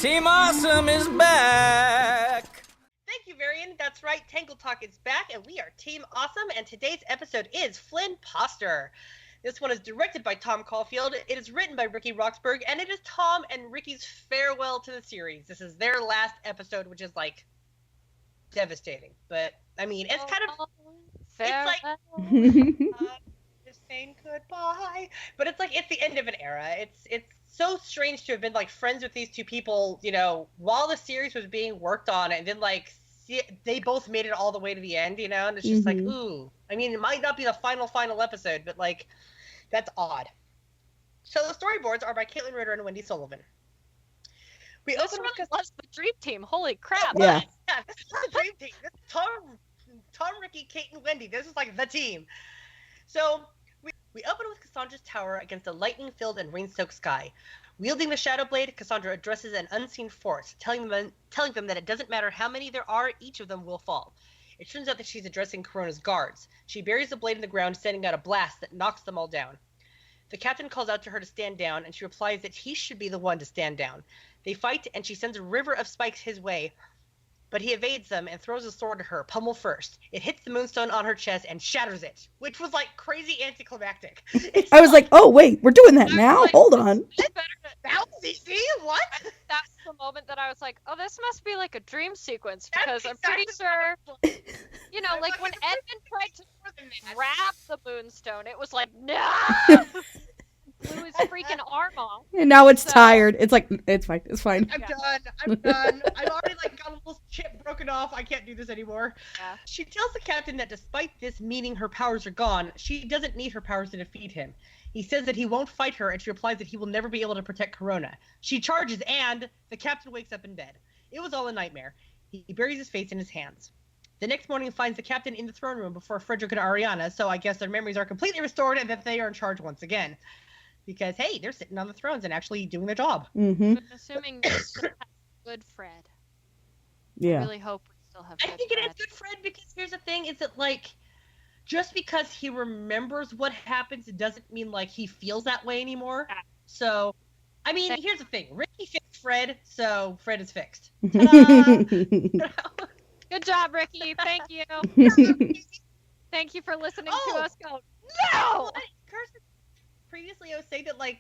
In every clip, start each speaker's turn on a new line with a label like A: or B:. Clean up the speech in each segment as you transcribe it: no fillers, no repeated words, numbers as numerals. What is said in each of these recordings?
A: Team Awesome is back!
B: Thank you, Varian. That's right, Tangled Talk is back, and we are Team Awesome, and today's episode is Flynnposter. This one is directed by Tom Caulfield, it is written by Ricky Roxburgh, and it is Tom and Ricky's farewell to the series. This is their last episode, which is, like, devastating. But, I mean, it's kind of...
C: Farewell.
B: It's like... just saying goodbye. But it's like, it's the end of an era. It's so strange to have been, like, friends with these two people, you know, while the series was being worked on, and then, like, they both made it all the way to the end, you know? And it's just like, ooh. I mean, it might not be the final episode, but, like... That's odd. So the storyboards are by Caitlin Ritter and Wendy Sullivan.
C: This really was the dream team. Holy crap!
B: Yeah, this is the dream team. This is Tom, Ricky, Kate, and Wendy. This is like the team. So we open with Cassandra's tower against a lightning-filled and rain-soaked sky. Wielding the Shadow Blade, Cassandra addresses an unseen force, telling them that it doesn't matter how many there are, each of them will fall. It turns out that she's addressing Corona's guards. She buries the blade in the ground, sending out a blast that knocks them all down. The captain calls out to her to stand down, and she replies that he should be the one to stand down. They fight, and she sends a river of spikes his way, but he evades them and throws a sword at her, pommel first. It hits the moonstone on her chest and shatters it, which was, like, crazy anticlimactic.
D: I was like, oh, wait, we're doing that now?
C: Like,
D: hold on.
B: That was easy? What?
C: That's the moment that I was like, oh, this must be like a dream sequence, because I'm pretty sure, you know, like when Edmund tried to grab the moonstone, it was like, no! Blew his freaking arm off.
D: And now it's tired. It's like, it's fine.
B: I'm done. I've already, like, got a little chip broken off. I can't do this anymore.
C: Yeah.
B: She tells the captain that despite this meaning her powers are gone, she doesn't need her powers to defeat him. He says that he won't fight her, and she replies that he will never be able to protect Corona. She charges, and the captain wakes up in bed. It was all a nightmare. He buries his face in his hands. The next morning finds the captain in the throne room before Frederick and Ariana, so I guess their memories are completely restored and that they are in charge once again. Because, hey, they're sitting on the thrones and actually doing their job.
D: Mm-hmm.
C: I'm assuming we still have good Fred.
D: Yeah.
C: I really hope we still have good
B: I think it is good Fred, because here's the thing, is that, like, just because he remembers what happens, it doesn't mean, like, he feels that way anymore. So, I mean, here's the thing. Ricky fixed Fred, so Fred is fixed.
C: Good job, Ricky. Thank you. Thank you for listening to us go, no!
B: Previously, I was saying that, like,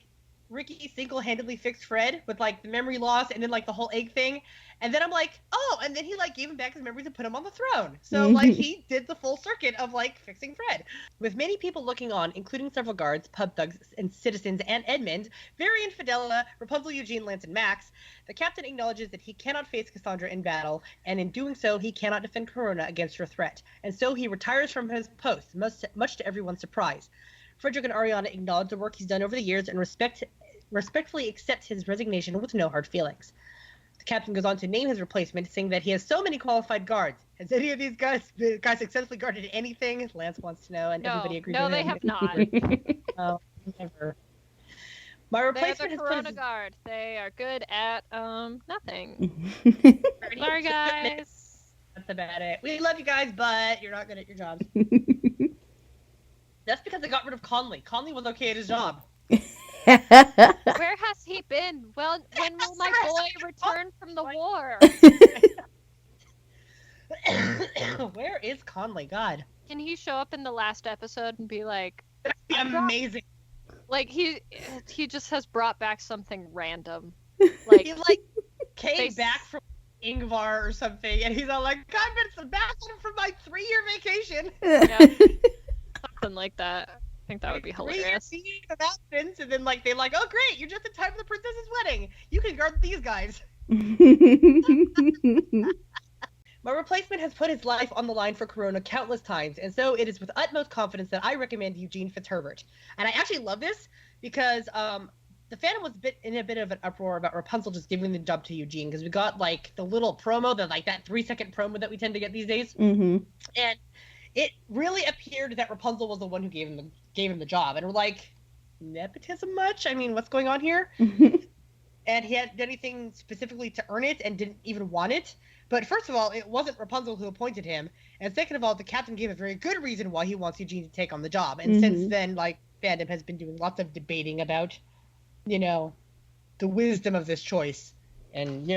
B: Ricky single-handedly fixed Fred with, like, the memory loss and then, like, the whole egg thing. And then I'm like, oh, and then he, like, gave him back his memories and put him on the throne. So, like, he did the full circuit of, like, fixing Fred. With many people looking on, including several guards, pub thugs, and citizens, and Edmund, Varian, Fidela, Rapunzel, Eugene, Lance, and Max, the captain acknowledges that he cannot face Cassandra in battle, and in doing so, he cannot defend Corona against her threat. And so he retires from his post, much to everyone's surprise. Frederick and Ariana acknowledge the work he's done over the years and respectfully accept his resignation with no hard feelings. The captain goes on to name his replacement, saying that he has so many qualified guards. Has any of these guys successfully guarded anything? Lance wants to know, and everybody agrees with him.
C: No, they have not.
B: Oh, never. My replacement
C: They're the Corona Guard. They are good at, nothing.
B: Sorry,
C: Sorry, guys.
B: That's about it. We love you guys, but you're not good at your jobs. That's because they got rid of Conley. Conley was okay at his job.
C: Where has he been? Well, when will my boy return from the war?
B: Where is Conley? God.
C: Can he show up in the last episode and be like...
B: That'd be amazing.
C: Like, he just has brought back something random. Like,
B: he, like, came back from Ingvar or something, and he's all like, I've been back from my 3-year vacation.
C: Yeah. Something like that. I think that would be hilarious.
B: 3 years of absence, and then, like, they're like, oh, great, you're just in time for the princess's wedding. You can guard these guys. My replacement has put his life on the line for Corona countless times, and so it is with utmost confidence that I recommend Eugene Fitzherbert. And I actually love this because the fandom was in a bit of an uproar about Rapunzel just giving the job to Eugene, because we got, like, the little promo, that 3-second promo that we tend to get these days.
D: Mm-hmm.
B: And it really appeared that Rapunzel was the one who gave him the job. And we're like, nepotism much? I mean, what's going on here? And he hadn't done anything specifically to earn it and didn't even want it. But first of all, it wasn't Rapunzel who appointed him. And second of all, the captain gave a very good reason why he wants Eugene to take on the job. And since then, like, fandom has been doing lots of debating about, you know, the wisdom of this choice. And,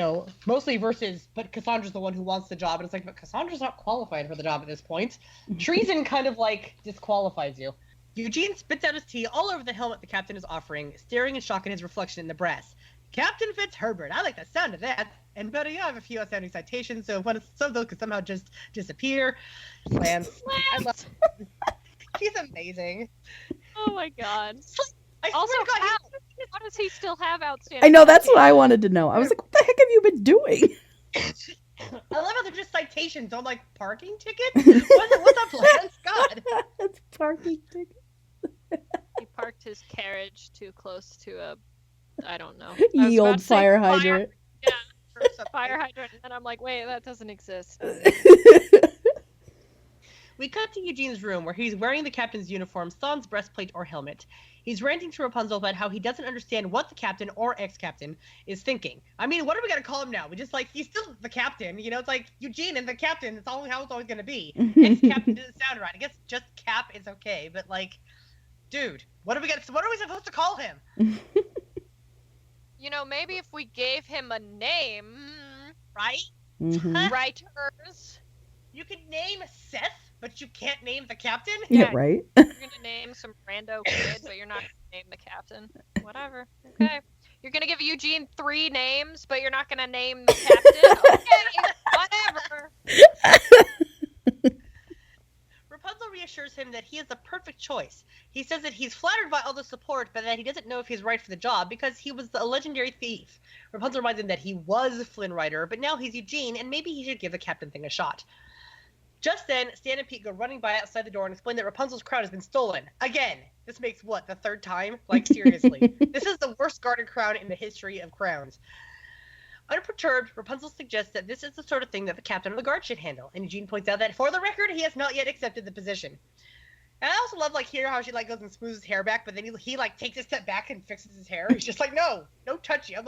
B: mostly versus, but Cassandra's the one who wants the job. And it's like, but Cassandra's not qualified for the job at this point. Treason kind of, disqualifies you. Eugene spits out his tea all over the helmet the captain is offering, staring in shock at his reflection in the brass. Captain Fitzherbert, I like the sound of that. And better yet, I have a few outstanding citations, so if some of those could somehow just disappear. Lance. I love him. He's amazing.
C: Oh my god.
B: I
C: Also,
B: swear to God,
C: how does he still have outstanding?
D: I know, that's what I wanted to know. I was like, what the heck have you been doing?
B: I love how they're just citations on parking tickets. What's up, Lance? God.
D: That's parking ticket.
C: He parked his carriage too close to I don't know.
D: Ye old fire hydrant.
C: Fire hydrant, and then I'm like, wait, that doesn't exist.
B: We cut to Eugene's room where he's wearing the captain's uniform, sans breastplate or helmet. He's ranting to Rapunzel about how he doesn't understand what the captain or ex-captain is thinking. I mean, what are we gonna call him now? We just he's still the captain, it's like Eugene and the captain. It's how it's always gonna be. Ex-captain doesn't sound right. I guess just Cap is okay, but dude, what are we supposed to call him?
C: Maybe if we gave him a name,
B: right?
D: Mm-hmm.
C: Writers.
B: You could name Seth, but you can't name the captain?
D: Yeah, right?
C: You're gonna name some rando kid, but you're not gonna name the captain. Whatever. Okay. You're gonna give Eugene 3 names, but you're not gonna name the captain? Okay, whatever.
B: Rapunzel reassures him that he is the perfect choice. He says that he's flattered by all the support, but that he doesn't know if he's right for the job because he was a legendary thief. Rapunzel reminds him that he was Flynn Rider, but now he's Eugene, and maybe he should give the captain thing a shot. Just then, Stan and Pete go running by outside the door and explain that Rapunzel's crown has been stolen. Again, this makes the 3rd time? Seriously. This is the worst guarded crown in the history of crowns. Unperturbed, Rapunzel suggests that this is the sort of thing that the captain of the guard should handle, and Eugene points out that, for the record, he has not yet accepted the position. And I also love, here how she, goes and smooths his hair back, but then he takes a step back and fixes his hair. He's just no touchy. I'm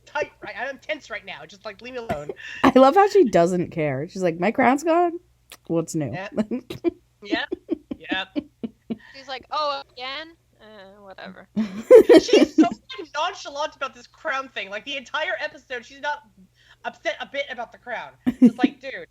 B: tight, right? I'm tense right now. Just, leave me alone.
D: I love how she doesn't care. She's like, my crown's gone? What's new?
B: Yep.
C: She's like, oh, again? Whatever.
B: She's so nonchalant about this crown thing. The entire episode, she's not upset a bit about the crown. It's dude.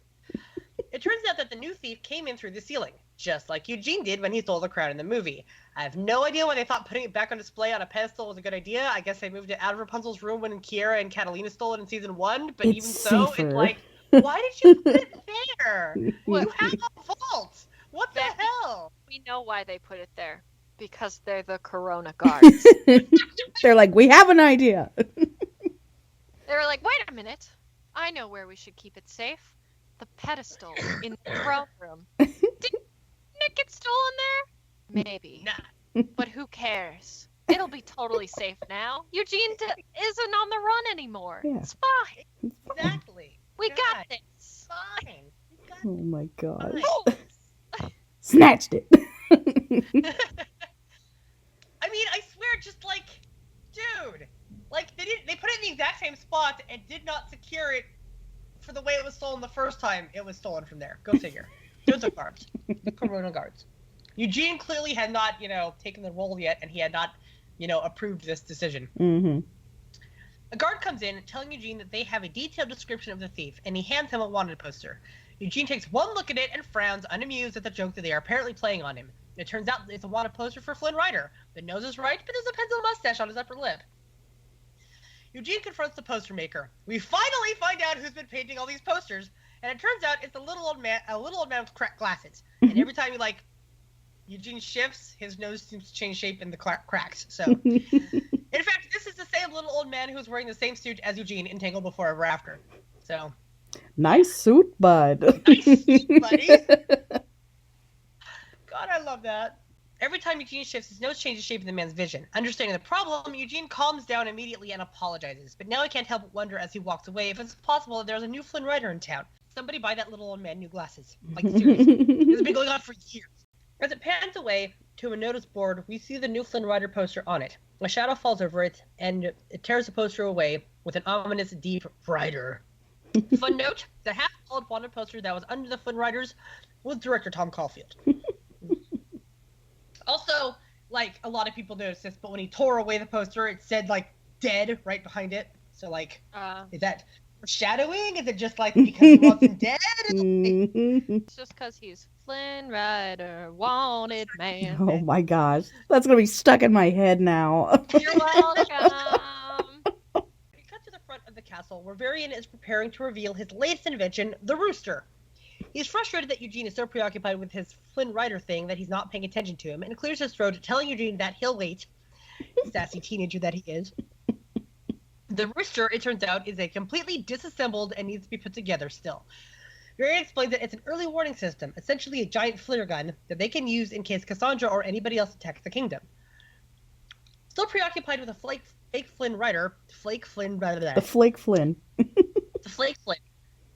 B: It turns out that the new thief came in through the ceiling, just like Eugene did when he stole the crown in the movie. I have no idea why they thought putting it back on display on a pedestal was a good idea. I guess they moved it out of Rapunzel's room when Kiera and Catalina stole it in season 1, but even so,
D: safer.
B: It's why did you put it there? You have a vault. What the hell?
C: We know why they put it there. Because they're the Corona guards.
D: They're like, we have an idea.
C: They were like, wait a minute. I know where we should keep it safe. The pedestal in the throne room. Didn't it get stolen there? Maybe.
B: Nah.
C: But who cares? It'll be totally safe now. Eugene isn't on the run anymore.
D: Yeah.
C: It's fine.
B: Exactly.
C: We got this.
B: Fine.
D: Oh my god.
B: Fine.
D: Snatched it.
B: I mean, I swear, just dude, they put it in the exact same spot and did not secure it for the way it was stolen the first time it was stolen from there. Go figure. Those are guards. The Corona guards. Eugene clearly had not, taken the role yet, and he had not, approved this decision.
D: Mm-hmm.
B: A guard comes in telling Eugene that they have a detailed description of the thief, and he hands him a wanted poster. Eugene takes one look at it and frowns, unamused at the joke that they are apparently playing on him. It turns out it's a wanted poster for Flynn Rider. The nose is right, but there's a pencil mustache on his upper lip. Eugene confronts the poster maker. We finally find out who's been painting all these posters, and it turns out it's a little old man with cracked glasses. And every time Eugene shifts, his nose seems to change shape in the cracks. So, in fact, this is the same little old man who's wearing the same suit as Eugene in Tangled Before Ever After. So,
D: nice suit, bud.
B: nice suit, buddy. God, I love that. Every time Eugene shifts, his nose changes shape in the man's vision. Understanding the problem, Eugene calms down immediately and apologizes. But now he can't help but wonder as he walks away if it's possible that there's a new Flynn Rider in town. Somebody buy that little old man new glasses. Seriously. This has been going on for years. As it pans away to a notice board, we see the new Flynn Rider poster on it. A shadow falls over it, and it tears the poster away with an ominous deep Rider. Fun note, the half-colored wanted poster that was under the Flynn Riders was director Tom Caulfield. Also, a lot of people noticed this, but when he tore away the poster, it said, dead right behind it. So, is that foreshadowing? Is it just, because he wants him dead?
C: It's just because he's Flynn Rider, wanted man.
D: Oh my gosh. That's going to be stuck in my head now.
C: You're welcome.
B: We cut to the front of the castle, where Varian is preparing to reveal his latest invention, the rooster. He's frustrated that Eugene is so preoccupied with his Flynn Rider thing that he's not paying attention to him, and clears his throat, telling Eugene that he'll wait. Sassy teenager that he is. The rooster, it turns out, is a completely disassembled and needs to be put together still. Varian explains that it's an early warning system, essentially a giant flare gun that they can use in case Cassandra or anybody else attacks the kingdom. Still preoccupied with a fake Flynn Rider, The Flake Flynn.
D: The Flake Flynn.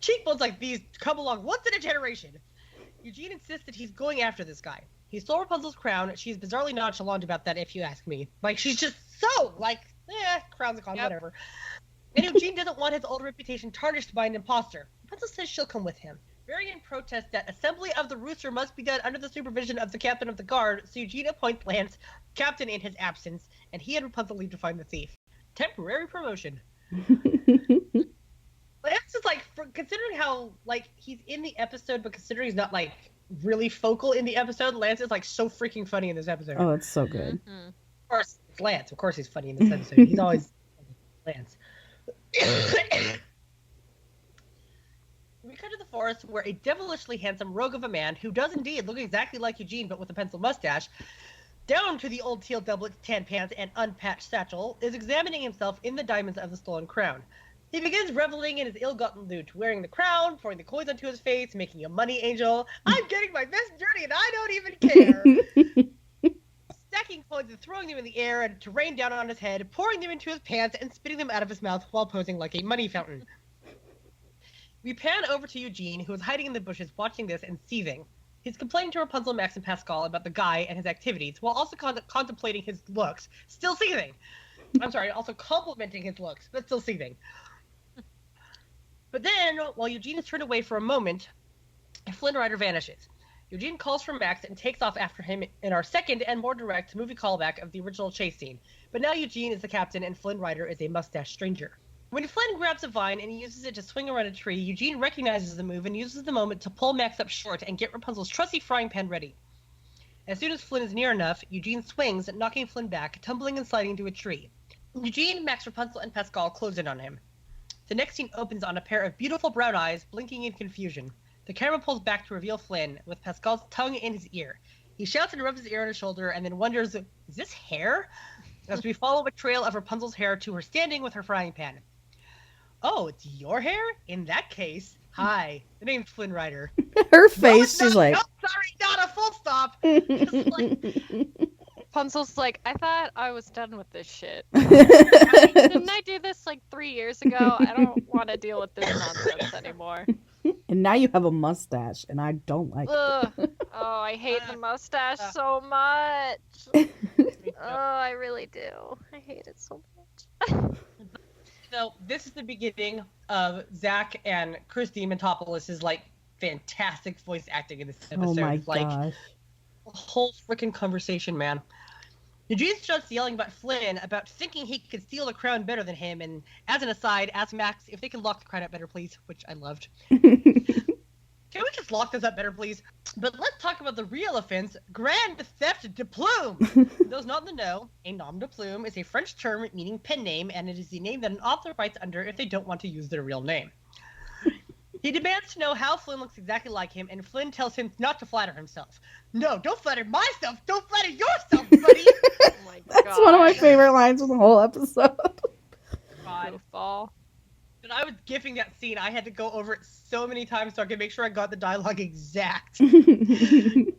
B: Cheekbones like these come along once in a generation. Eugene insists that he's going after this guy. He stole Rapunzel's crown. She's bizarrely nonchalant about that, if you ask me. She's just so, crown's a con, whatever. And Eugene doesn't want his old reputation tarnished by an imposter. Rapunzel says she'll come with him. Varian protests that assembly of the rooster must be done under the supervision of the captain of the guard, so Eugene appoints Lance captain in his absence, and he and Rapunzel leave to find the thief. Temporary promotion. Lance is considering how he's in the episode, but considering he's not really focal in the episode, Lance is so freaking funny in this episode.
D: Oh, it's so good.
C: Mm-hmm.
B: Of course, it's Lance. Of course, he's funny in this episode. He's always Lance. We cut to the forest where a devilishly handsome rogue of a man, who does indeed look exactly like Eugene but with a pencil mustache, down to the old teal doublet, tan pants, and unpatched satchel, is examining himself in the diamonds of the stolen crown. He begins reveling in his ill-gotten loot, wearing the crown, pouring the coins onto his face, making a money angel. I'm getting my best journey and I don't even care. Stacking coins and throwing them in the air and to rain down on his head, pouring them into his pants and spitting them out of his mouth while posing like a money fountain. We pan over to Eugene, who is hiding in the bushes watching this and seething. He's complaining to Rapunzel, Max, and Pascal about the guy and his activities, while also contemplating his looks, still seething. I'm sorry, also complimenting his looks, but still seething. But then, while Eugene is turned away for a moment, Flynn Rider vanishes. Eugene calls for Max and takes off after him in our second and more direct movie callback of the original chase scene. But now Eugene is the captain and Flynn Rider is a mustache stranger. When Flynn grabs a vine and he uses it to swing around a tree, Eugene recognizes the move and uses the moment to pull Max up short and get Rapunzel's trusty frying pan ready. As soon as Flynn is near enough, Eugene swings, knocking Flynn back, tumbling and sliding into a tree. Eugene, Max, Rapunzel, and Pascal close in on him. The next scene opens on a pair of beautiful brown eyes blinking in confusion. The camera pulls back to reveal Flynn, with Pascal's tongue in his ear. He shouts and rubs his ear on his shoulder and then wonders, is this hair? As we follow a trail of Rapunzel's hair to her standing with her frying pan. Oh, it's your hair? In that case, hi. The name's Flynn Rider.
D: Her face, she's like...
B: No, sorry, not a full stop. Just
C: Rapunzel's like, I thought I was done with this shit. Didn't I do this 3 years ago? I don't want to deal with this nonsense anymore.
D: And now you have a mustache, and I don't like it.
C: Oh, I hate the mustache so much. Oh, I really do. I hate it so much.
B: So this is the beginning of Zach and Christy Mentopoulos' fantastic voice acting in this episode.
D: Oh my gosh.
B: A whole freaking conversation, man. Eugene starts yelling about Flynn about thinking he could steal the crown better than him, and as an aside, asks Max if they can lock the crown up better, please, which I loved. Can we just lock this up better, please? But let's talk about the real offense, grand theft de plume. For those not in the know, a nom de plume is a French term meaning pen name, and it is the name that an author writes under if they don't want to use their real name. He demands to know how Flynn looks exactly like him, and Flynn tells him not to flatter himself. No, don't flatter myself. Don't flatter yourself, buddy.
C: Oh my God.
D: That's one of my favorite lines from the whole episode.
C: Beautiful.
B: When I was gifting that scene, I had to go over it so many times so I could make sure I got the dialogue exact. Flynn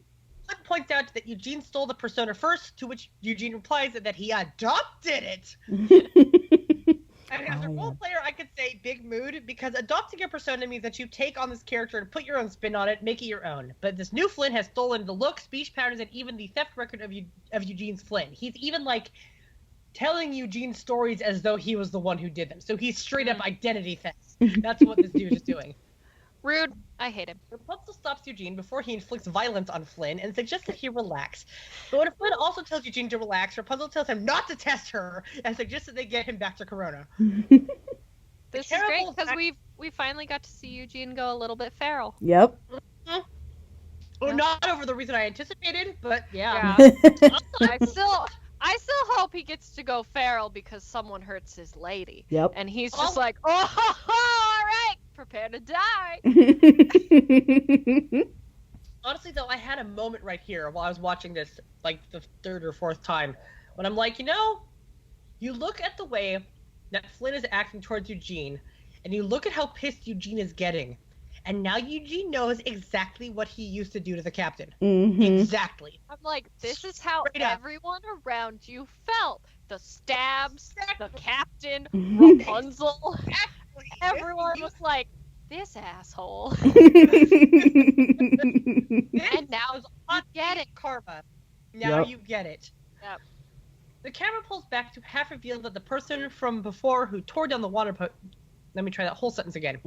B: points out that Eugene stole the persona first, to which Eugene replies that he adopted it. And as a role player, I could say big mood, because adopting a persona means that you take on this character and put your own spin on it, make it your own. But this new Flynn has stolen the look, speech patterns, and even the theft record of Eugene's Flynn. He's even telling Eugene stories as though he was the one who did them. So he's straight up identity theft. That's what this dude is doing.
C: Rude. I hate him.
B: Rapunzel stops Eugene before he inflicts violence on Flynn and suggests that he relax. But when Flynn also tells Eugene to relax, Rapunzel tells him not to test her and suggests that they get him back to Corona.
C: This is great because we finally got to see Eugene go a little bit feral.
D: Yep.
B: Well, not over the reason I anticipated, but yeah.
C: I still hope he gets to go feral because someone hurts his lady.
D: Yep.
C: And he's just like, oh, all right, prepare to die.
B: Honestly, though, I had a moment right here while I was watching this, like the third or fourth time, when I'm like, you look at the way that Flynn is acting towards Eugene, and you look at how pissed Eugene is getting, and now Eugene knows exactly what he used to do to the captain.
D: Mm-hmm.
B: Exactly.
C: I'm like, this is how everyone around you felt. The stabs, the captain, Rapunzel. Everyone was like, this asshole. And now you get it.
B: Karma. Now you get it.
C: Yep.
B: The camera pulls back to half reveal that the person from before who tore down the water Let me try that whole sentence again.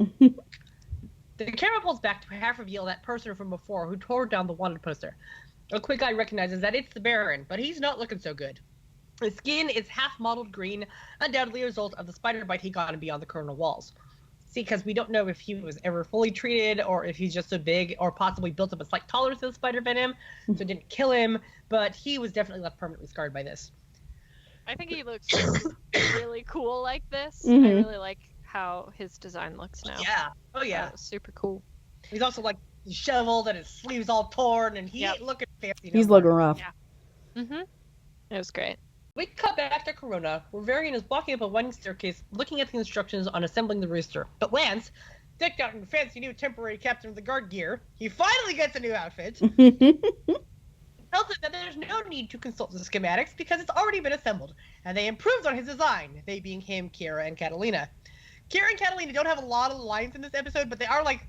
B: The camera pulls back to half reveal that person from before who tore down the wanted poster. A quick eye recognizes that it's the Baron, but he's not looking so good. His skin is half mottled green, undoubtedly a result of the spider bite he got beyond the colonel walls. See, because we don't know if he was ever fully treated or if he's just so big or possibly built up a slight tolerance to the spider venom, so it didn't kill him, but he was definitely left permanently scarred by this.
C: I think he looks really cool like this.
D: Mm-hmm.
C: I really like how his design looks now.
B: Yeah. Oh, yeah.
C: Super cool.
B: He's also, like, disheveled and his sleeves all torn, and he ain't looking fancy.
D: He's looking rough.
C: Yeah. Mm-hmm. It was great.
B: We cut back to Corona, where Varian is walking up a winding staircase, looking at the instructions on assembling the rooster. But Lance, decked out in fancy new temporary captain of the guard gear, he finally gets a new outfit. Tells him that there's no need to consult the schematics because it's already been assembled, and they improved on his design, they being him, Kira, and Catalina. Kira and Catalina don't have a lot of lines in this episode, but they are, like,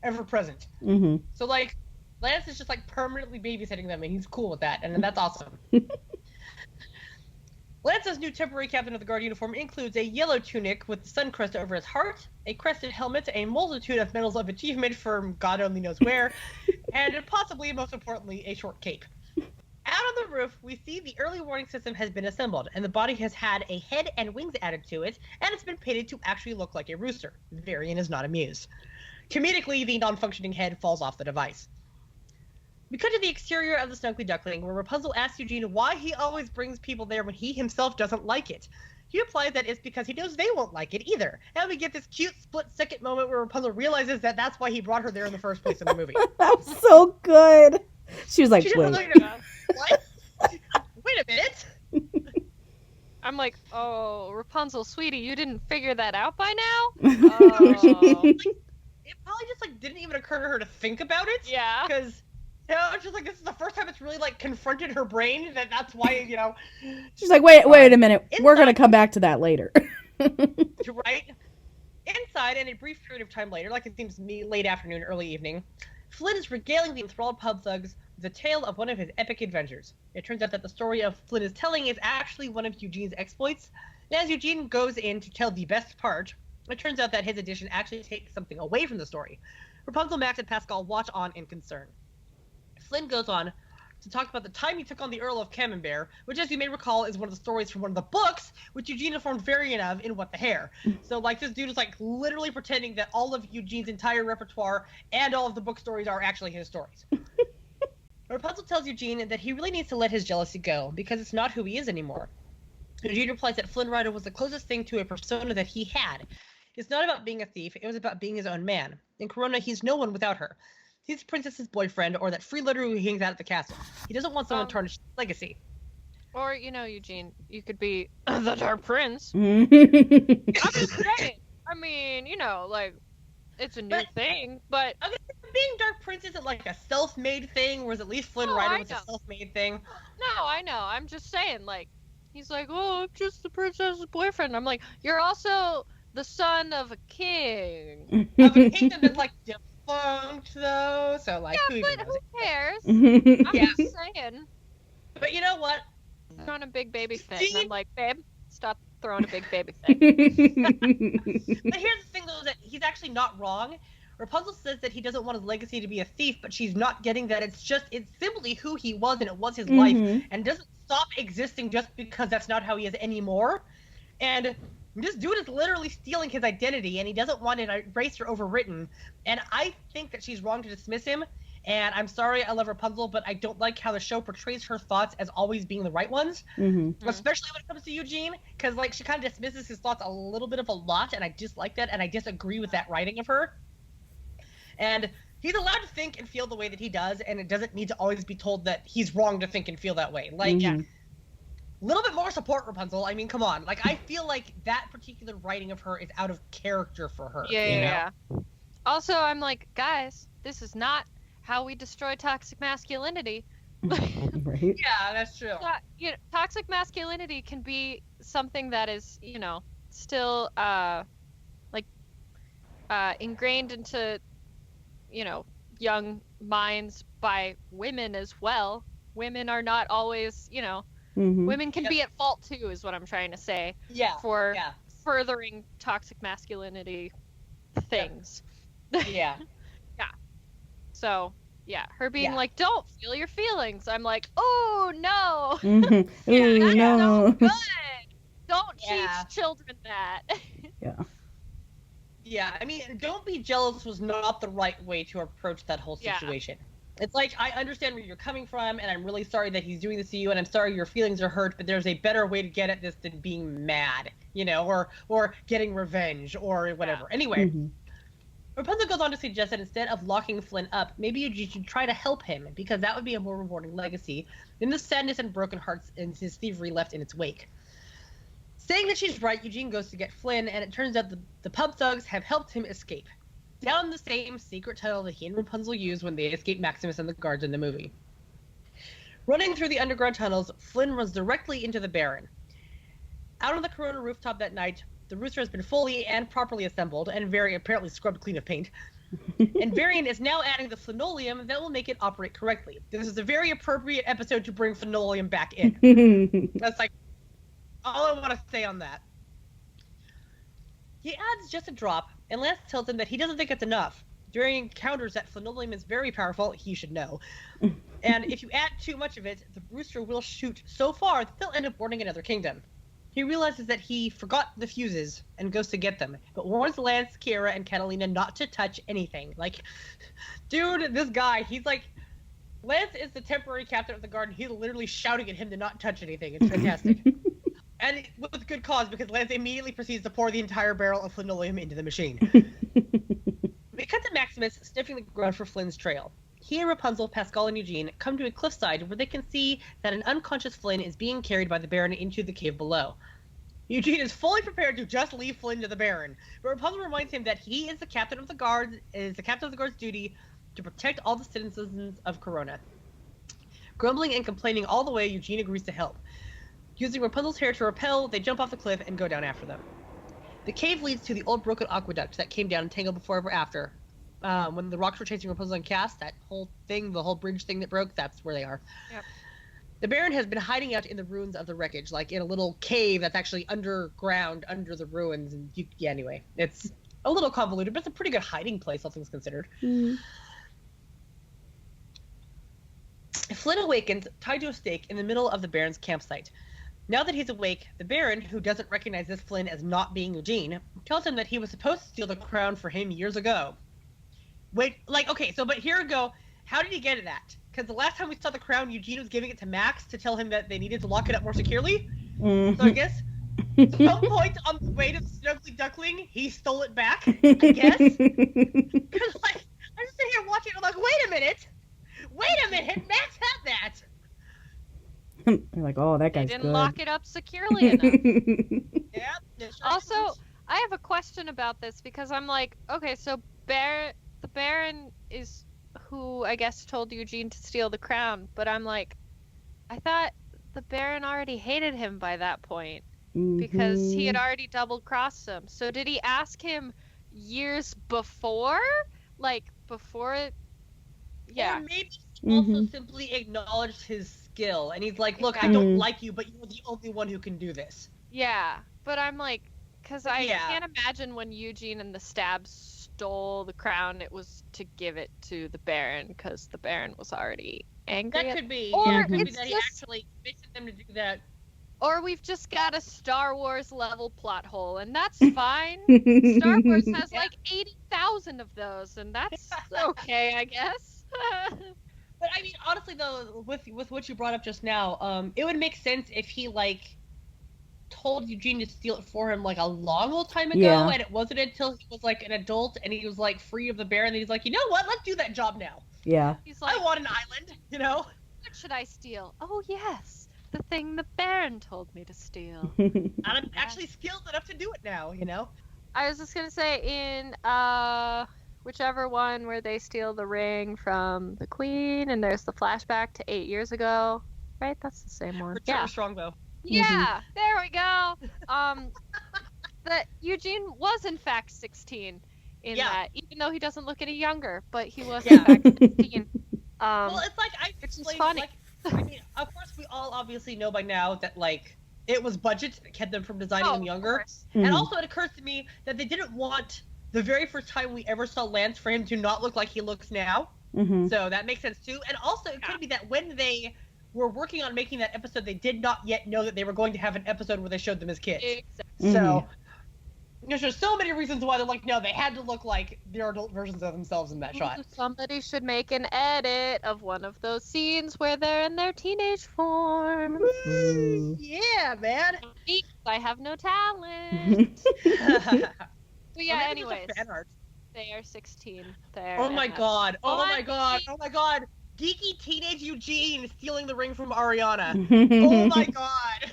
B: ever present.
D: Mm-hmm.
B: So, like, Lance is just, like, permanently babysitting them, and he's cool with that, and that's awesome. Lance's new temporary captain of the guard uniform includes a yellow tunic with the sun crest over his heart, a crested helmet, a multitude of medals of achievement from God only knows where, and possibly, most importantly, a short cape. Out on the roof, we see the early warning system has been assembled, and the body has had a head and wings added to it, and it's been painted to actually look like a rooster. Varian is not amused. Comedically, the non-functioning head falls off the device. We cut to the exterior of the Snuggly Duckling, where Rapunzel asks Eugene why he always brings people there when he himself doesn't like it. He replies that it's because he knows they won't like it either. And we get this cute split-second moment where Rapunzel realizes that that's why he brought her there in the first place in the movie.
D: That was so good. She was like,
B: what? Wait a minute.
C: I'm like, oh, Rapunzel, sweetie, you didn't figure that out by now? Oh.
B: It probably just, like, didn't even occur to her to think about it.
C: Yeah.
B: Because... it's just like, this is the first time it's really, like, confronted her brain, that's why,
D: She's like, wait a minute. We're going to come back to that later.
B: Right? Inside, and a brief period of time later, like it seems to me, late afternoon, early evening, Flynn is regaling the enthralled pub thugs with the tale of one of his epic adventures. It turns out that the story of Flynn is telling is actually one of Eugene's exploits, and as Eugene goes in to tell the best part, it turns out that his addition actually takes something away from the story. Rapunzel, Max, and Pascal watch on in concern. Flynn goes on to talk about the time he took on the Earl of Camembert, which, as you may recall, is one of the stories from one of the books, which Eugene informed Varian of in What the Hare. So, like, this dude is, like, literally pretending that all of Eugene's entire repertoire and all of the book stories are actually his stories. Rapunzel tells Eugene that he really needs to let his jealousy go, because it's not who he is anymore. Eugene replies that Flynn Rider was the closest thing to a persona that he had. It's not about being a thief, it was about being his own man. In Corona, he's no one without her. He's the princess's boyfriend, or that freeloader who hangs out at the castle. He doesn't want someone to tarnish his legacy.
C: Or, Eugene, you could be the Dark Prince.
D: Mm-hmm.
C: I'm just saying. I mean, like, it's a new thing, but...
B: being Dark Prince isn't, like, a self-made thing, whereas at least Flynn Rider was a self-made thing.
C: No, I know. I'm just saying, like, he's like, oh, I'm just the princess's boyfriend. I'm like, you're also the son of a king.
B: Of a kingdom that's, like, defunct, though, so, like,
C: who cares?
D: I'm
C: just saying.
B: But you know what?
C: Throwing a big baby fit, and I'm like, babe, stop throwing a big baby fit.
B: But here's the thing, though, that he's actually not wrong. Rapunzel says that he doesn't want his legacy to be a thief, but she's not getting that it's simply who he was, and it was his life, and doesn't stop existing just because that's not how he is anymore. And This dude is literally stealing his identity, and he doesn't want it erased or overwritten. And I think that she's wrong to dismiss him. And I'm sorry, I love Rapunzel, but I don't like how the show portrays her thoughts as always being the right ones, especially when it comes to Eugene, because like she kind of dismisses his thoughts a little bit of a lot, and I dislike that, and I disagree with that writing of her. And he's allowed to think and feel the way that he does, and it doesn't need to always be told that he's wrong to think and feel that way. Like, little bit more support, Rapunzel. I mean, come on. Like, I feel like that particular writing of her is out of character for her.
C: Yeah. Also, I'm like, guys, this is not how we destroy toxic masculinity.
D: Right?
B: Yeah, that's true.
C: Toxic masculinity can be something that is, still ingrained into, young minds by women as well. Women are not always, women can be at fault too, is what I'm trying to say.
B: Yeah.
C: For furthering toxic masculinity things.
B: Yeah.
C: So, her being like, don't feel your feelings. I'm like, oh, no.
D: Ooh, no.
C: So good. Don't teach children that.
B: Yeah, I mean, don't be jealous was not the right way to approach that whole situation. It's like, I understand where you're coming from, and I'm really sorry that he's doing this to you, and I'm sorry your feelings are hurt, but there's a better way to get at this than being mad, or getting revenge, or whatever. Anyway, Rapunzel goes on to suggest that instead of locking Flynn up, maybe you should try to help him, because that would be a more rewarding legacy than the sadness and broken hearts and his thievery left in its wake. Saying that she's right, Eugene goes to get Flynn, and it turns out the pub thugs have helped him escape. Down the same secret tunnel that he and Rapunzel used when they escaped Maximus and the guards in the movie. Running through the underground tunnels, Flynn runs directly into the Baron. Out on the Corona rooftop that night, the rooster has been fully and properly assembled, and very apparently scrubbed clean of paint. And Varian is now adding the linoleum that will make it operate correctly. This is a very appropriate episode to bring linoleum back in. That's like all I want to say on that. He adds just a drop, and Lance tells him that he doesn't think it's enough. During encounters that linoleum is very powerful, he should know. And if you add too much of it, the rooster will shoot so far that they'll end up warning another kingdom. He realizes that he forgot the fuses and goes to get them, but warns Lance, Kiera, and Catalina not to touch anything. Like, dude, this guy, he's like, Lance is the temporary captain of the guard, and he's literally shouting at him to not touch anything. It's fantastic. And with good cause, because Lance immediately proceeds to pour the entire barrel of linoleum into the machine. We cut to Maximus sniffing the ground for Flynn's trail. He and Rapunzel, Pascal, and Eugene come to a cliffside where they can see that an unconscious Flynn is being carried by the Baron into the cave below. Eugene is fully prepared to just leave Flynn to the Baron, but Rapunzel reminds him that he is the captain of the guards, duty to protect all the citizens of Corona. Grumbling and complaining all the way, Eugene agrees to help. Using Rapunzel's hair to repel, they jump off the cliff and go down after them. The cave leads to the old broken aqueduct that came down in Tangled before ever after. When the rocks were chasing Rapunzel and Cass, that whole thing, the whole bridge thing that broke, that's where they are. Yep. The Baron has been hiding out in the ruins of the wreckage, like in a little cave that's actually underground, under the ruins. And anyway, it's a little convoluted, but it's a pretty good hiding place, all things considered. Flynn awakens, tied to a stake in the middle of the Baron's campsite. Now that he's awake, the Baron, who doesn't recognize this Flynn as not being Eugene, tells him that he was supposed to steal the crown for him years ago. Wait, okay, but here we go. How did he get that? Because the last time we saw the crown, Eugene was giving it to Max to tell him that they needed to lock it up more securely. So I guess at some point on the way to the Snuggly Duckling, he stole it back, I guess. Because, I'm just sitting here watching, I'm like, wait a minute, Max had that.
D: You're like, oh, that guy's
C: They didn't
D: good.
C: lock it up securely enough.
B: Yeah.
C: Also, I have a question about this because I'm like, okay, so the Baron is who I guess told Eugene to steal the crown, but I'm like, I thought the Baron already hated him by that point because he had already double-crossed him. So did he ask him years before? Like, before? Yeah.
B: Or maybe he also simply acknowledged his skill, and he's like, look, I don't like you, but you're the only one who can do this.
C: Yeah, but I'm like, because I can't imagine when Eugene and the Stabs stole the crown, it was to give it to the Baron, because the Baron was already angry.
B: That could be.
C: Or
B: yeah, it could be
C: it's
B: that he actually commissioned them to do that.
C: Or we've just got a Star Wars level plot hole, and that's fine. Star Wars has like 80,000 of those, and that's okay, I guess.
B: But I mean, honestly though, with what you brought up just now, it would make sense if he like told Eugene to steal it for him like a long old time ago,
D: Yeah.
B: and it wasn't until he was like an adult and he was like free of the bear, and then he's like, you know what? Let's do that job now.
D: Yeah.
C: He's like,
B: I want an island, you know?
C: what should I steal? Oh yes, the thing the Baron told me to steal.
B: And I'm actually skilled enough to do it now, you know?
C: I was just gonna say in whichever one where they steal the ring from the Queen, and there's the flashback to 8 years ago, right? That's the same one.
B: Return of Strongbow.
C: Yeah, there we go. That Eugene was in fact 16 in that, even though he doesn't look any younger, but he was in fact 16.
B: Well, it's like I
C: which is
B: explained,
C: funny.
B: like, I mean, of course we all obviously know by now that like it was budget that kept them from designing him younger. And also it occurs to me that they didn't want the very first time we ever saw Lance for him to not look like he looks now. So that makes sense too. And also it could be that when they were working on making that episode, they did not yet know that they were going to have an episode where they showed them as kids.
C: Exactly.
B: So there's so many reasons why they're like, no, they had to look like their adult versions of themselves in that shot.
C: Somebody should make an edit of one of those scenes where they're in their teenage form.
B: Yeah, man.
C: I have no talent. But yeah, anyways, they are 16 there.
B: Oh my god! Oh my god! Oh my god! Geeky teenage Eugene stealing the ring from Ariana. Oh my god!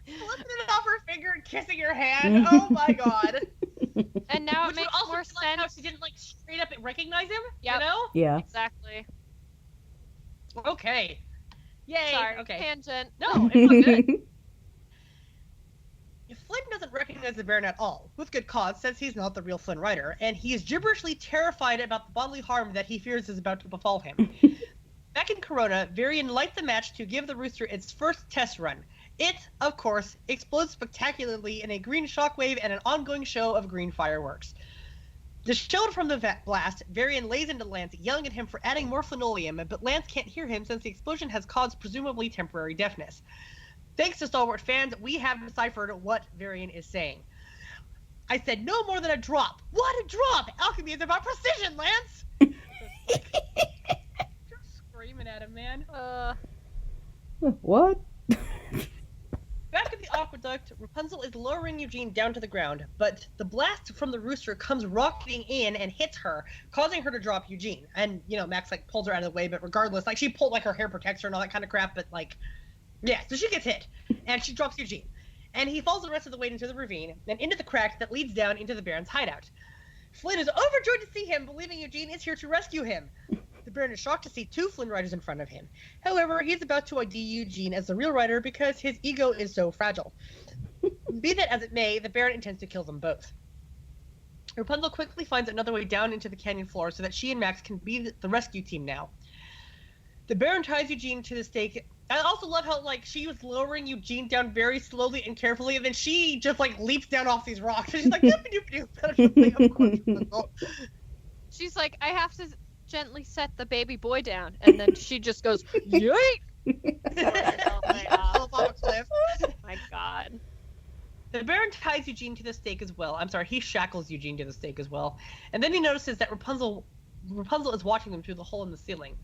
B: Flipping it off her finger and kissing her hand. Oh my god!
C: And now
B: Which
C: it makes
B: would also
C: more
B: be like how
C: sense.
B: she didn't like straight up recognize him.
C: Yep.
B: You know?
D: Yeah.
C: Exactly.
B: Okay. Yay.
C: Sorry,
B: Okay.
C: tangent.
B: No, it's all good. Flynn doesn't recognize the Baron at all, with good cause, since he's not the real Flynn Rider, and he is gibberishly terrified about the bodily harm that he fears is about to befall him. Back in Corona, Varian lights the match to give the rooster its first test run. It, of course, explodes spectacularly in a green shockwave and an ongoing show of green fireworks. Distilled from the blast, Varian lays into Lance, yelling at him for adding more phenolium, but Lance can't hear him since the explosion has caused presumably temporary deafness. Thanks to Stalwart fans, we have deciphered what Varian is saying. I said no more than a drop. What a drop! Alchemy is about precision, Lance! Just screaming at him, man.
D: What?
B: Back at the aqueduct, Rapunzel is lowering Eugene down to the ground, but the blast from the rooster comes rocketing in and hits her, causing her to drop Eugene. And, you know, Max, like, pulls her out of the way, but regardless, like, she pulled, like, her hair protects her and all that kind of crap, but, like, yeah, so she gets hit, and she drops Eugene. And he falls the rest of the way into the ravine, and into the crack that leads down into the Baron's hideout. Flynn is overjoyed to see him, believing Eugene is here to rescue him. The Baron is shocked to see two Flynn Riders in front of him. However, he's about to ID Eugene as the real Rider because his ego is so fragile. Be that as it may, the Baron intends to kill them both. Rapunzel quickly finds another way down into the canyon floor so that she and Max can be the rescue team now. The Baron ties Eugene to the stake. I also love how, like, she was lowering Eugene down very slowly and carefully, and then she just, like, leaps down off these rocks. And she's like, doop-a-doop-a-doop.
C: She's like, I have to gently set the baby boy down, and then she just goes, yeet! My god.
B: The Baron ties Eugene to the stake as well. I'm sorry, he shackles Eugene to the stake as well. And then he notices that Rapunzel is watching them through the hole in the ceiling.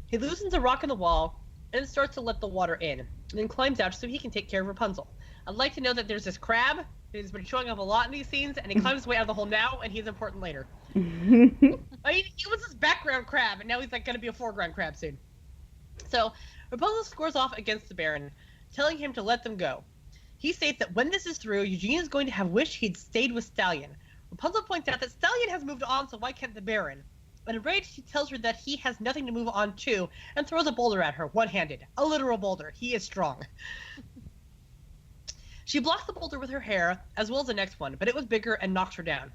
B: He loosens a rock in the wall and starts to let the water in, and then climbs out so he can take care of Rapunzel. I'd like to know that there's this crab who's been showing up a lot in these scenes, and he climbs his way out of the hole now, and he's important later. I mean, he was this background crab, and now he's like going to be a foreground crab soon. So Rapunzel scores off against the Baron, telling him to let them go. He states that when this is through, Eugene is going to have wished he'd stayed with Stallion. Rapunzel points out that Stallion has moved on, so why can't the Baron? But enraged, he tells her that he has nothing to move on to, and throws a boulder at her, one-handed. A literal boulder. He is strong. She blocks the boulder with her hair, as well as the next one, but it was bigger and knocked her down.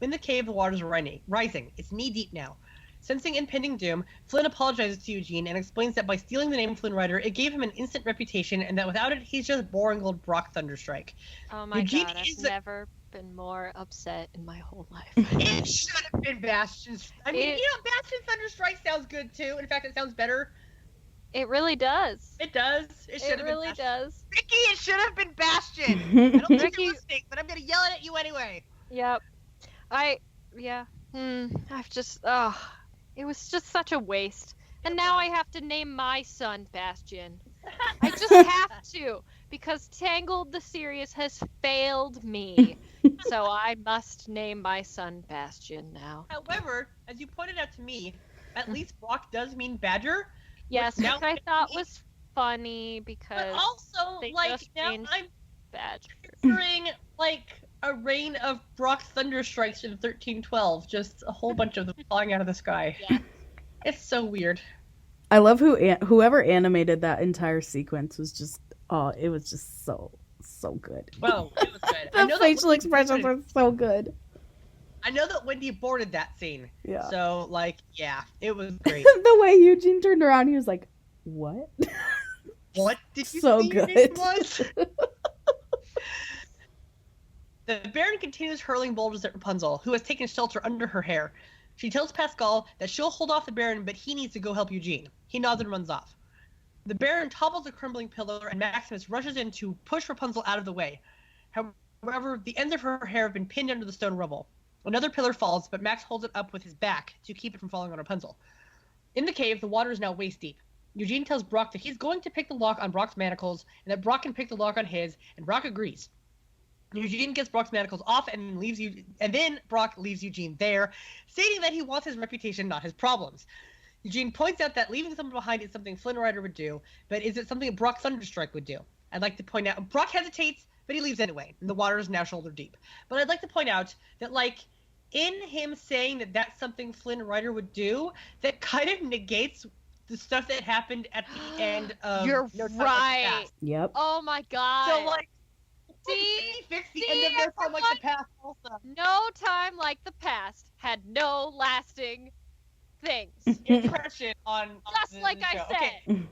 B: In the cave, the waters are rising. It's knee-deep now. Sensing impending doom, Flynn apologizes to Eugene and explains that by stealing the name Flynn Rider, it gave him an instant reputation, and that without it, he's just boring old Brock Thunderstrike.
C: Oh my god, I've never been more upset in my whole life.
B: It should have been Bastion's. I mean, you know, Bastion Thunderstrike sounds good too. In fact, it sounds better.
C: It really does.
B: It does. It should
C: It
B: have
C: really
B: been Bastion.
C: does.
B: Ricky, it should have been Bastion. I don't think
C: Ricky-
B: you're listening, but I'm gonna yell it at you anyway.
C: Yep. I've just, it was just such a waste. And now I have to name my son Bastion. I just have to, because Tangled the series has failed me. So I must name my son Bastion now.
B: However, as you pointed out to me, at least Brock does mean badger.
C: Yes,
B: now
C: which I thought was funny because
B: But also,
C: they
B: like,
C: just
B: now
C: changed
B: I'm
C: Badger.
B: picturing, like, a rain of Brock thunderstrikes in 1312. Just a whole bunch of them falling out of the sky.
C: Yeah.
B: It's so weird.
D: I love whoever animated that entire sequence was just it was just so good.
B: Well, it was good. I
D: The
B: know
D: facial
B: that
D: expressions are so good.
B: I know that Wendy boarded that scene.
D: Yeah.
B: So, like, yeah, it was great.
D: The way Eugene turned around, he was like, "What?"
B: What did you
D: So
B: say your
D: good.
B: name was? The Baron continues hurling boulders at Rapunzel, who has taken shelter under her hair. She tells Pascal that she'll hold off the Baron, but he needs to go help Eugene. He nods and runs off. The Baron topples a crumbling pillar, and Maximus rushes in to push Rapunzel out of the way. However, the ends of her hair have been pinned under the stone rubble. Another pillar falls, but Max holds it up with his back to keep it from falling on Rapunzel. In the cave, the water is now waist deep. Eugene tells Brock that he's going to pick the lock on Brock's manacles, and that Brock can pick the lock on his, and Brock agrees. Eugene gets Brock's manacles off and then Brock leaves Eugene there, stating that he wants his reputation, not his problems. Eugene points out that leaving someone behind is something Flynn Rider would do, but is it something Brock Thunderstrike would do? I'd like to point out Brock hesitates, but he leaves anyway, and the water is now shoulder deep. But I'd like to point out that, like, in him saying that that's something Flynn Rider would do, that kind of negates the stuff that happened at the end of
C: You're
B: No Time Like the
C: right.
B: Past.
D: Yep.
C: Oh my god.
B: So, like,
C: See?
B: fix the
C: See,
B: end of No Time Like the Past also.
C: No Time Like the Past had no lasting things.
B: Impression on
C: Just
B: the
C: like I
B: show.
C: said.
B: Okay.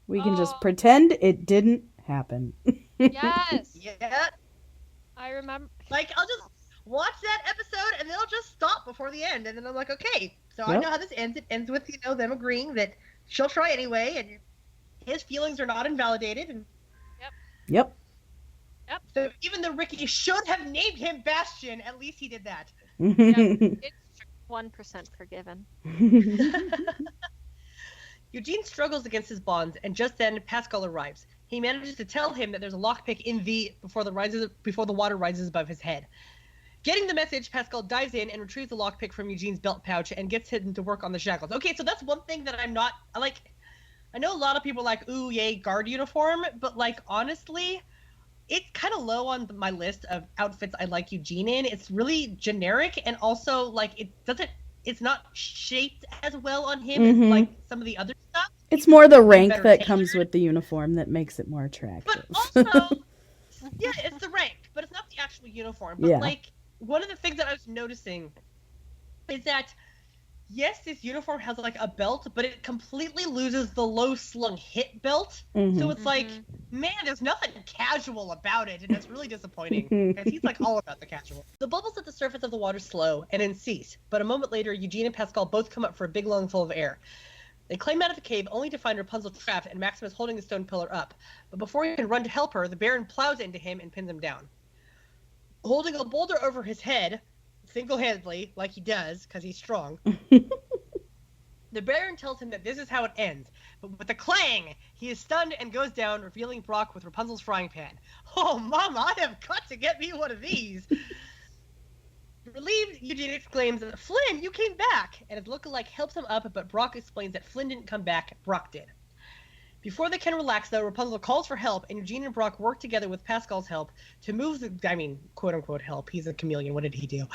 D: We can just
C: Oh.
D: pretend it didn't happen.
C: Yes.
B: Yeah.
C: I remember.
B: Like, I'll just watch that episode and then I'll just stop before the end. And then I'm like, okay, so I
D: Yep.
B: know how this ends. It ends with, them agreeing that she'll try anyway and his feelings are not invalidated. And
D: Yep.
B: so even though Ricky should have named him Bastion, at least he did that.
C: It's 1% forgiven.
B: Eugene struggles against his bonds, and just then Pascal arrives. He manages to tell him that there's a lockpick before the water rises above his head. Getting the message, Pascal dives in and retrieves the lockpick from Eugene's belt pouch and gets him to work on the shackles. Okay, so that's one thing that I'm not like. I know a lot of people are like, ooh, yay, guard uniform, but like honestly, it's kind of low on my list of outfits I like Eugene in. It's really generic, and also like it's not shaped as well on him as like some of the other stuff.
D: It's more the
B: Better
D: rank that
B: tailored.
D: comes with the uniform that makes it more attractive.
B: But also, yeah, it's the rank, but it's not the actual uniform. But
D: Yeah.
B: like, one of the things that I was noticing is that, yes, this uniform has like a belt, but it completely loses the low slung hip belt.
D: Mhm.
B: So it's like, man, there's nothing casual about it, and it's really disappointing because he's like all about the casual. The bubbles at the surface of the water slow and then cease, but a moment later, Eugene and Pascal both come up for a big lungful of air. They climb out of the cave only to find Rapunzel trapped and Maximus holding the stone pillar up. But before he can run to help her, the Baron plows into him and pins him down. Holding a boulder over his head, single-handedly, like he does, because he's strong, the Baron tells him that this is how it ends. But with a clang, he is stunned and goes down, revealing Brock with Rapunzel's frying pan. Oh, Mama, I have got to get me one of these! Relieved, Eugene exclaims, Flynn, you came back! And his lookalike helps him up, but Brock explains that Flynn didn't come back, Brock did. Before they can relax, though, Rapunzel calls for help, and Eugene and Brock work together with Pascal's help to move quote-unquote help, he's a chameleon, what did he do?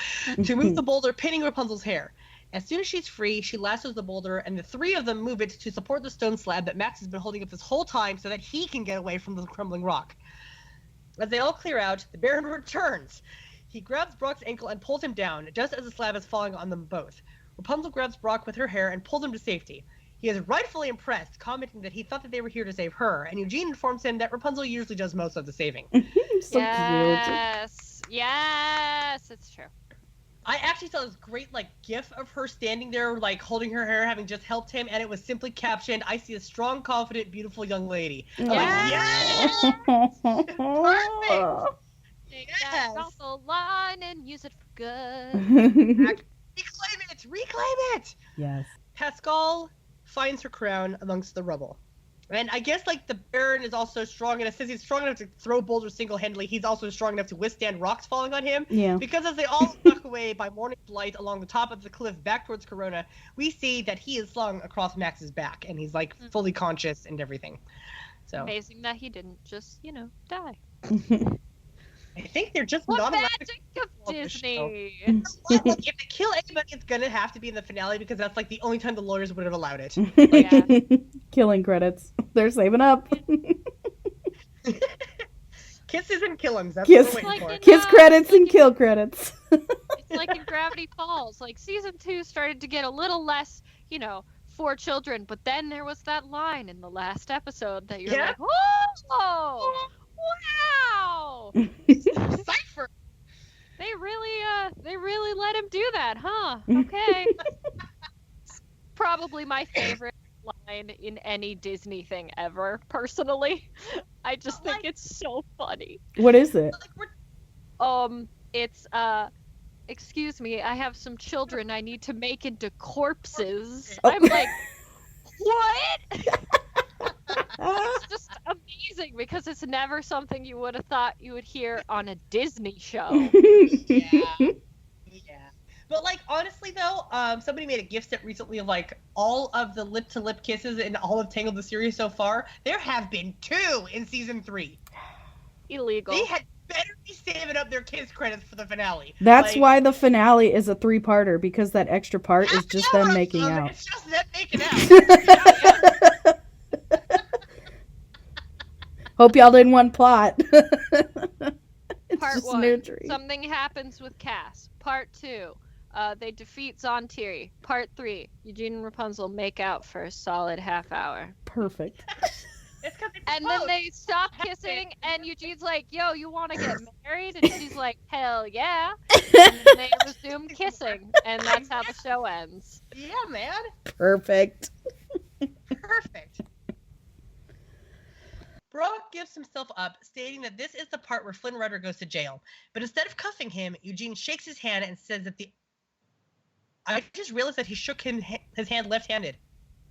B: To move the boulder, pinning Rapunzel's hair. As soon as she's free, she lassos the boulder, and the three of them move it to support the stone slab that Max has been holding up this whole time so that he can get away from the crumbling rock. As they all clear out, the Baron returns. He grabs Brock's ankle and pulls him down, just as the slab is falling on them both. Rapunzel grabs Brock with her hair and pulls him to safety. He is rightfully impressed, commenting that he thought that they were here to save her, and Eugene informs him that Rapunzel usually does most of the saving.
D: So cute.
C: Yes. Yes, it's true.
B: I actually saw this great like gif of her standing there like holding her hair, having just helped him, and it was simply captioned, "I see a strong, confident, beautiful young lady." I'm like, yes! Perfect!
C: Take
B: Yes!
C: that awful line and use it for good.
B: Reclaim it! Reclaim it!
D: Yes.
B: Pascal finds her crown amongst the rubble. And I guess, like, the Baron is also strong enough, since he's strong enough to throw boulders single-handedly, he's also strong enough to withstand rocks falling on him.
D: Yeah.
B: Because as they all walk away by morning's light along the top of the cliff back towards Corona, we see that he is slung across Max's back, and he's, like, fully conscious and everything. So
C: Amazing that he didn't just, die.
B: I think they're just
C: What
B: not allowed to
C: magic of
B: on this
C: Disney!
B: Well, like, if they kill anybody, it's gonna have to be in the finale because that's like the only time the lawyers would have allowed it.
C: Yeah.
D: Killing credits. They're saving up.
B: Kisses and killings. That's
D: Kiss.
B: what we're waiting
C: Like
B: for.
D: Kiss credits and kill credits.
C: It's like in Gravity Falls. Like, season 2 started to get a little less, for children, but then there was that line in the last episode that you're
B: Yeah.
C: like, oh, wow!
B: Cypher.
C: They really let him do that, huh? Okay. Probably my favorite line in any Disney thing ever, personally. I just think it's so funny.
D: What is it?
C: It's excuse me, I have some children I need to make into corpses.
D: Oh.
C: I'm like, what? It's just amazing because it's never something you would have thought you would hear on a Disney show.
B: Yeah. But like honestly though, somebody made a gift set recently of like all of the lip-to-lip kisses in all of Tangled the series so far. There have been 2 in season 3.
C: Illegal.
B: They had better be saving up their kiss credits for the finale.
D: That's
B: Like,
D: why the finale is a 3-parter, because that extra part is just them making out.
B: It's just them making out.
D: Hope y'all didn't want plot. It's
C: Part
D: just
C: 1,
D: nurturing.
C: something happens with Cass. Part 2, they defeat Zontiri. Part 3, Eugene and Rapunzel make out for a solid half hour.
D: Perfect.
B: It's 'cause they
C: And then
B: propose.
C: they stop kissing, and Eugene's like, yo, you want to get married? And she's like, hell yeah. And then they resume kissing, and that's how the show ends.
B: Yeah, man.
D: Perfect.
B: Perfect. Brock gives himself up, stating that this is the part where Flynn Rider goes to jail. But instead of cuffing him, Eugene shakes his hand and says that I just realized that he shook his hand left-handed.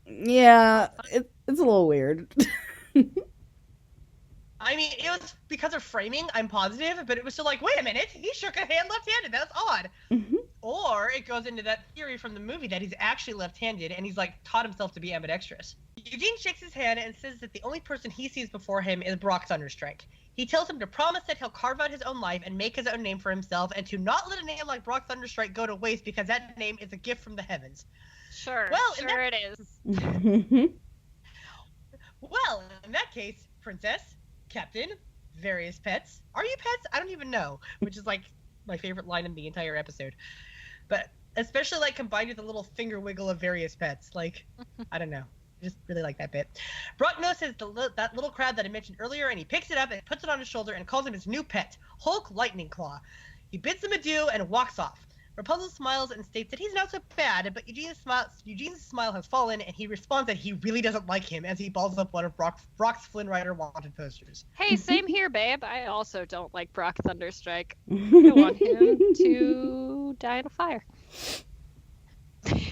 D: Yeah, it's a little weird.
B: I mean, it was because of framing, I'm positive, but it was still like, wait a minute, he shook a hand left-handed, that's odd.
D: Mhm.
B: Or it goes into that theory from the movie that he's actually left-handed and he's like taught himself to be ambidextrous. Eugene shakes his hand and says that the only person he sees before him is Brock Thunderstrike. He tells him to promise that he'll carve out his own life and make his own name for himself, and to not let a name like Brock Thunderstrike go to waste because that name is a gift from the heavens.
C: Sure,
B: Well, in
C: sure it is.
B: Well, in that case, Princess, Captain, various pets. Are you pets? I don't even know, which is like my favorite line in the entire episode. But especially like combined with the little finger wiggle of various pets. Like, I don't know. I just really like that bit. Brock notices that little crab that I mentioned earlier, and he picks it up and puts it on his shoulder and calls him his new pet, Hulk Lightning Claw. He bids him adieu and walks off. Rapunzel smiles and states that he's not so bad, but Eugene's smile has fallen, and he responds that he really doesn't like him as he balls up one of Brock's Flynn Rider wanted posters.
C: Hey, same here, babe. I also don't like Brock Thunderstrike. I want him to die in a fire.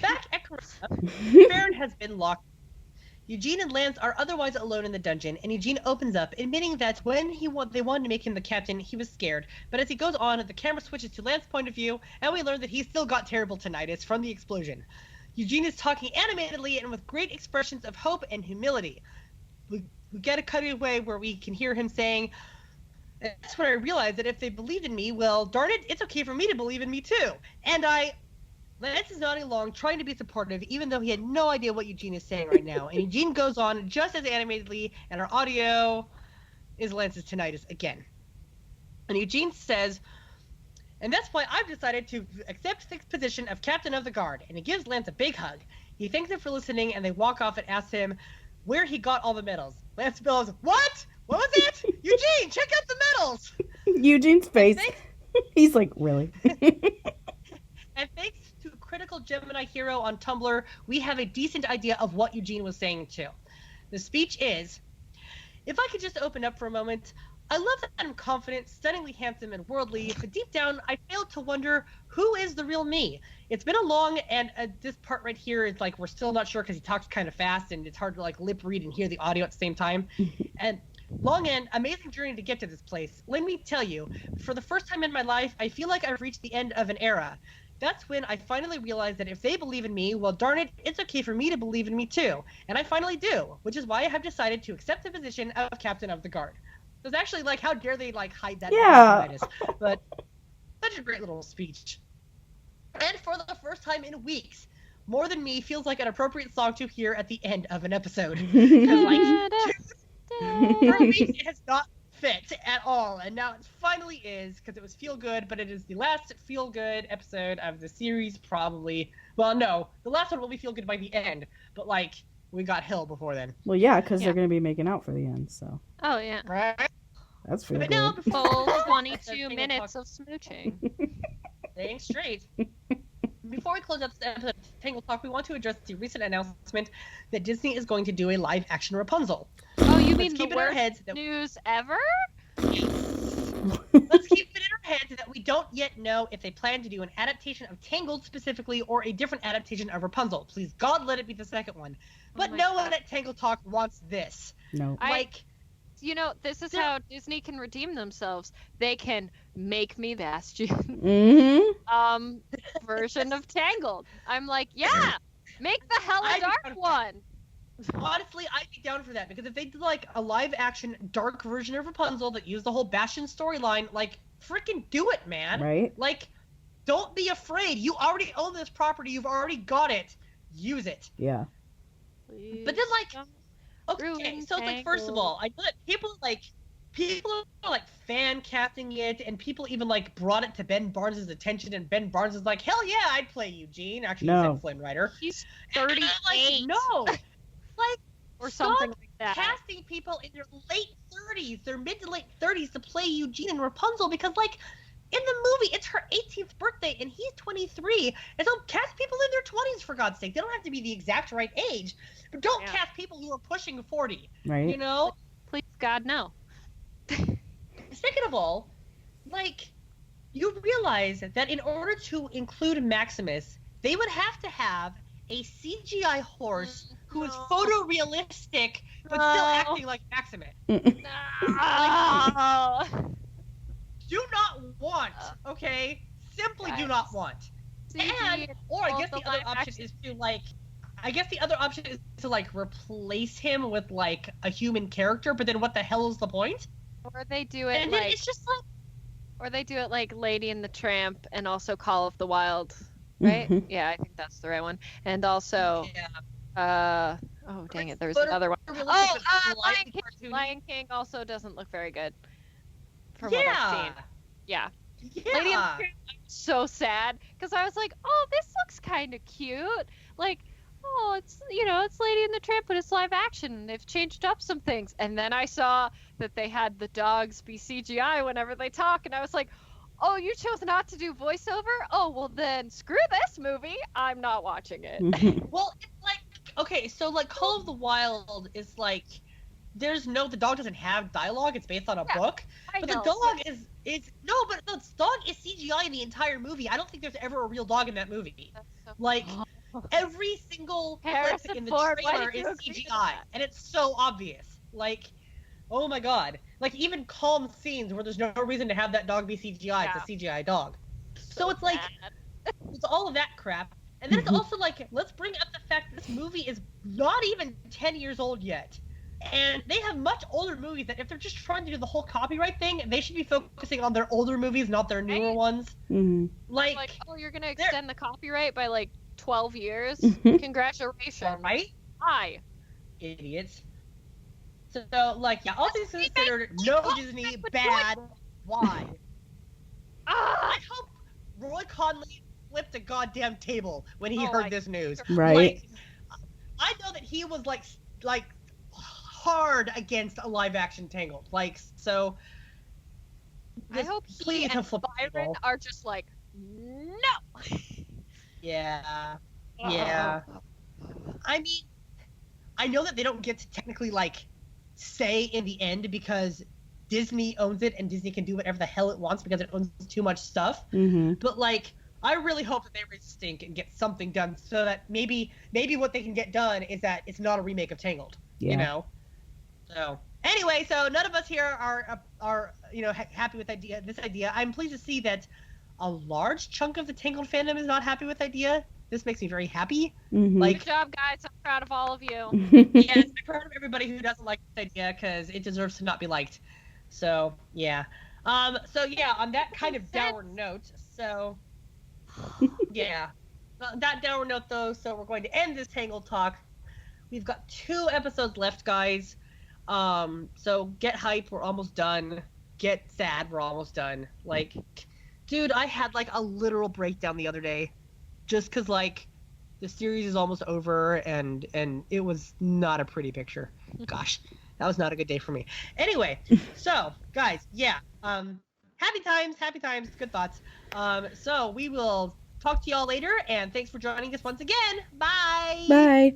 B: Back at Corona, Baron has been locked. Eugene and Lance are otherwise alone in the dungeon, and Eugene opens up, admitting that when they wanted to make him the captain, he was scared. But as he goes on, the camera switches to Lance's point of view, and we learn that he's still got terrible tinnitus from the explosion. Eugene is talking animatedly and with great expressions of hope and humility. We get a cutaway where we can hear him saying, "That's when I realized that if they believed in me, well, darn it, it's okay for me to believe in me too." And Lance is nodding along, trying to be supportive, even though he had no idea what Eugene is saying right now. And Eugene goes on just as animatedly, and our audio is Lance's tinnitus again. And Eugene says, "And that's why I've decided to accept the position of captain of the guard." And he gives Lance a big hug. He thanks him for listening, and they walk off and ask him where he got all the medals. Lance bellows, "What? What was it? Eugene, check out the medals!"
D: Eugene's face. He's like, really?
B: Gemini Hero on Tumblr, we have a decent idea of what Eugene was saying too. The speech is, if I could just open up for a moment, I love that I'm confident, stunningly handsome, and worldly, but deep down, I failed to wonder who is the real me. It's been a long, and this part right here is like we're still not sure because he talks kind of fast, and it's hard to like lip read and hear the audio at the same time. And long and amazing journey to get to this place. Let me tell you, for the first time in my life, I feel like I've reached the end of an era. That's when I finally realized that if they believe in me, well, darn it, it's okay for me to believe in me too. And I finally do, which is why I have decided to accept the position of Captain of the Guard. So it's actually like, how dare they like hide that?
D: Yeah.
B: But such a great little speech. And for the first time in weeks, More Than Me feels like an appropriate song to hear at the end of an episode. Because like, for weeks it has not fit at all, and now it finally is, because it was feel good, but it is the last feel good episode of the series, probably. Well, no, the last one will be feel good by the end, but like we got Hill before then.
D: Well, yeah, because they're going to be making out for the end, so.
C: Oh, yeah.
B: Right?
D: That's feel
B: But
D: good.
B: now,
C: Full
B: before
C: 22 minutes of smooching.
B: staying straight. Before we close up this episode of Tangled Talk, we want to address the recent announcement that Disney is going to do a live-action Rapunzel.
C: Oh, you
B: Let's
C: mean
B: keep
C: the
B: it in our
C: worst
B: heads that
C: news ever?
B: Let's keep it in our heads that we don't yet know if they plan to do an adaptation of Tangled specifically or a different adaptation of Rapunzel. Please, God, let it be the second one. But
C: my
B: no one
C: God.
B: at Tangled Talk wants this.
D: No.
C: You know, this is how Disney can redeem themselves. They can make me Bastion
D: Mm-hmm.
C: version of Tangled. I'm like, yeah, make the hella dark one.
B: Honestly, I'd be down for that, because if they did like a live-action dark version of Rapunzel that used the whole Bastion storyline, like, freaking do it, man.
D: Right?
B: Like, don't be afraid. You already own this property. You've already got it. Use it.
D: Yeah.
B: But then, like, okay, so it's like, first of all, I know that people are like fan casting it, and people even like brought it to Ben Barnes' attention, and Ben Barnes is like, hell yeah, I'd play Eugene. Actually,
D: No.
B: he said Flynn Rider.
C: He's
B: And
C: 38
B: I'm like, no, like,
C: or
B: stop
C: something like that.
B: casting people in their late 30s, their mid to late 30s, to play Eugene and Rapunzel, because like in the movie it's her 18th birthday and he's 23, and so cast people in their 20s, for God's sake. They don't have to be the exact right age, but don't cast people who are pushing 40.
D: Right?
B: You know?
C: Please, God, no.
B: Second of all, like, you realize that in order to include Maximus, they would have to have a CGI horse who is photorealistic but still acting like Maximus.
C: No.
B: Do not want, okay? Simply do not want. And, or I guess the other option is to like, replace him with like a human character, but then what the hell is the point?
C: Or they do it
B: And then
C: like,
B: it's just like,
C: or they do it like Lady and the Tramp, and also Call of the Wild, right?
D: Mhm.
C: Yeah, I think that's the right one. And also,
B: yeah.
C: oh dang it, there's
B: Photo-
C: another one.
B: realistic,
C: Oh,
B: but
C: Lion
B: slightly
C: King.
B: cartoony.
C: Lion King also doesn't look very good. From what I've
B: Yeah.
C: seen. Yeah.
B: Yeah.
C: Lady and the Tramp, I'm so sad because I was like, oh, this looks kind of cute. Like, oh, it's Lady and the Tramp, but it's live action. They've changed up some things. And then I saw that they had the dogs be CGI whenever they talk, and I was like, oh, you chose not to do voiceover? Oh, well then screw this movie. I'm not watching it.
B: Well, it's like, okay, so like Call of the Wild is like, the dog doesn't have dialogue. It's based on a book. But the dog is but the dog is CGI in the entire movie. I don't think there's ever a real dog in that movie.
C: So
B: Like, every single clip
C: Harrison
B: in the
C: Ford, why
B: trailer
C: did
B: is
C: you agree to
B: CGI,
C: that?
B: and it's so obvious. Like, oh my god. Like, even calm scenes where there's no reason to have that dog be CGI, it's a CGI dog. So it's like, it's all of that crap. And then it's also like, let's bring up the fact that this movie is not even 10 years old yet. And they have much older movies that if they're just trying to do the whole copyright thing, they should be focusing on their older movies, not their newer ones.
D: Mhm.
B: Like,
C: oh, you're gonna extend the copyright by like 12 years?
D: Mhm.
C: Congratulations.
B: right?
C: Hi.
B: Idiots. So, like, yeah, all things considered, no Disney, bad. Why? I hope Roy Conley flipped a goddamn table when he heard this news.
D: Right.
B: Like, I know that he was like hard against a live action Tangled. Like, so
C: I hope
B: please
C: he and
B: flip the
C: Byron
B: table.
C: are just like, no.
B: Yeah. Yeah. I mean, I know that they don't get to technically like say in the end because Disney owns it and Disney can do whatever the hell it wants because it owns too much stuff.
D: Mm-hmm.
B: But like, I really hope that they raise a stink and get something done so that maybe what they can get done is that it's not a remake of Tangled.
D: Yeah.
B: You know. So anyway, so none of us here are happy with this idea. I'm pleased to see that a large chunk of the Tangled fandom is not happy with the idea. This makes me very happy.
D: Mm-hmm.
B: Like,
C: Good job, guys. I'm proud of all of you.
B: yes, I'm proud of everybody who doesn't like this idea because it deserves to not be liked. So yeah. On that kind of dour note, so yeah. On that dour note though, so we're going to end this Tangled talk. We've got 2 episodes left, guys. So get hype, we're almost done. Get sad, we're almost done. Like, dude, I had like a literal breakdown the other day. Just because, like, the series is almost over, and it was not a pretty picture. Gosh, that was not a good day for me. Anyway, so, guys, yeah. Happy times, good thoughts. So we will talk to y'all later, and thanks for joining us once again. Bye!
D: Bye.